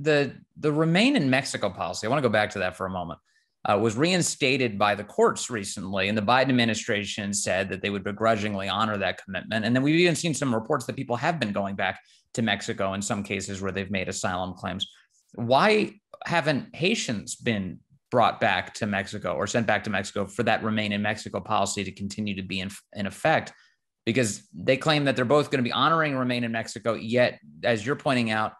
the remain in Mexico policy, I want to go back to that for a moment, was reinstated by the courts recently. And the Biden administration said that they would begrudgingly honor that commitment. And then we've even seen some reports that people have been going back to Mexico in some cases where they've made asylum claims. Why haven't Haitians been brought back to Mexico or sent back to Mexico for that remain in Mexico policy to continue to be in effect? Because they claim that they're both going to be honoring remain in Mexico, yet, as you're pointing out,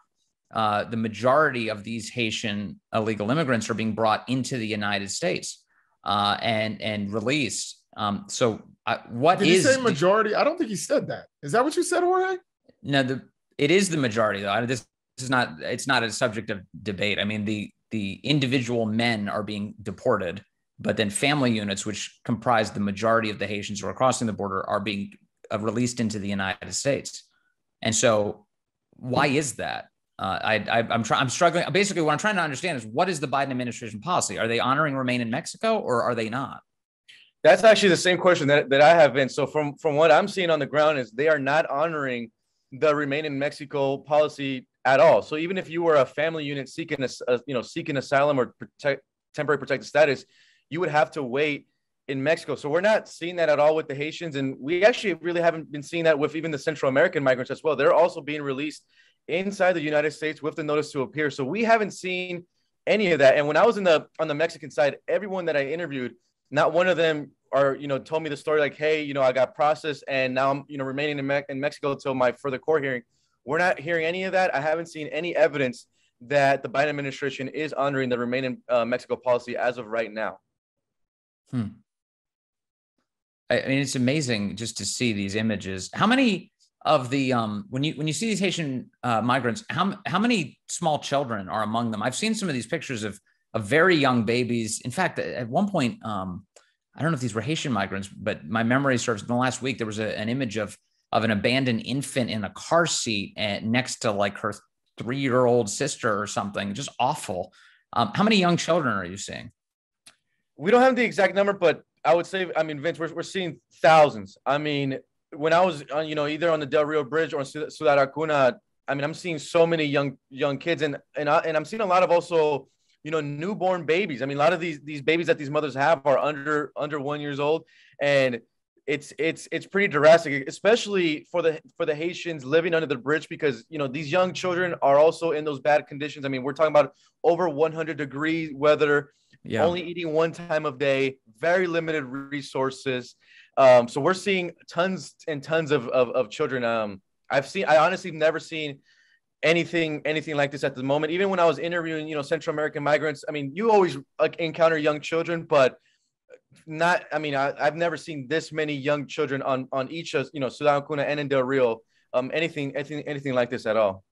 the majority of these Haitian illegal immigrants are being brought into the United States and released. So what Did is... he say majority? I don't think he said that. Is that what you said, Jorge? No, it is the majority, though. This is not, it's not a subject of debate. I mean, the individual men are being deported, but then family units, which comprise the majority of the Haitians who are crossing the border, are being released into the United States. And so why is that? I'm struggling. Basically, what I'm trying to understand is, what is the Biden administration policy? Are they honoring remain in Mexico, or are they not? That's actually the same question that I have been. So from what I'm seeing on the ground is they are not honoring the remain in Mexico policy at all. So even if you were a family unit seeking asylum or temporary protected status, you would have to wait in Mexico. So we're not seeing that at all with the Haitians. And we actually really haven't been seeing that with even the Central American migrants as well. They're also being released inside the United States with the notice to appear. So we haven't seen any of that. And when I was on the Mexican side, everyone that I interviewed, not one of them told me the story like, hey, I got processed and now I'm, remaining in Mexico until my further court hearing. We're not hearing any of that. I haven't seen any evidence that the Biden administration is honoring the remain in Mexico policy as of right now. I mean, it's amazing just to see these images. How many of the when you see these Haitian migrants, how many small children are among them? I've seen some of these pictures of very young babies. In fact, at one point, I don't know if these were Haitian migrants, but my memory serves. In the last week, there was an image of an abandoned infant in a car seat next to like her 3-year-old sister or something. Just awful. How many young children are you seeing? We don't have the exact number, but I would say, Vince, we're seeing thousands. I mean, when I was on, either on the Del Rio Bridge or Ciudad Acuna, I'm seeing so many young kids, and I'm seeing a lot of also, newborn babies. I mean, a lot of these babies that these mothers have are under 1 year old, and it's pretty drastic, especially for the Haitians living under the bridge, because these young children are also in those bad conditions. I mean, we're talking about over 100-degree weather, only eating one time of day, very limited resources. So we're seeing tons and tons of children. I honestly have never seen anything like this at the moment. Even when I was interviewing, Central American migrants, I mean, you always encounter young children, but not, I've never seen this many young children on each of, Ciudad Acuna and in Del Rio, anything like this at all.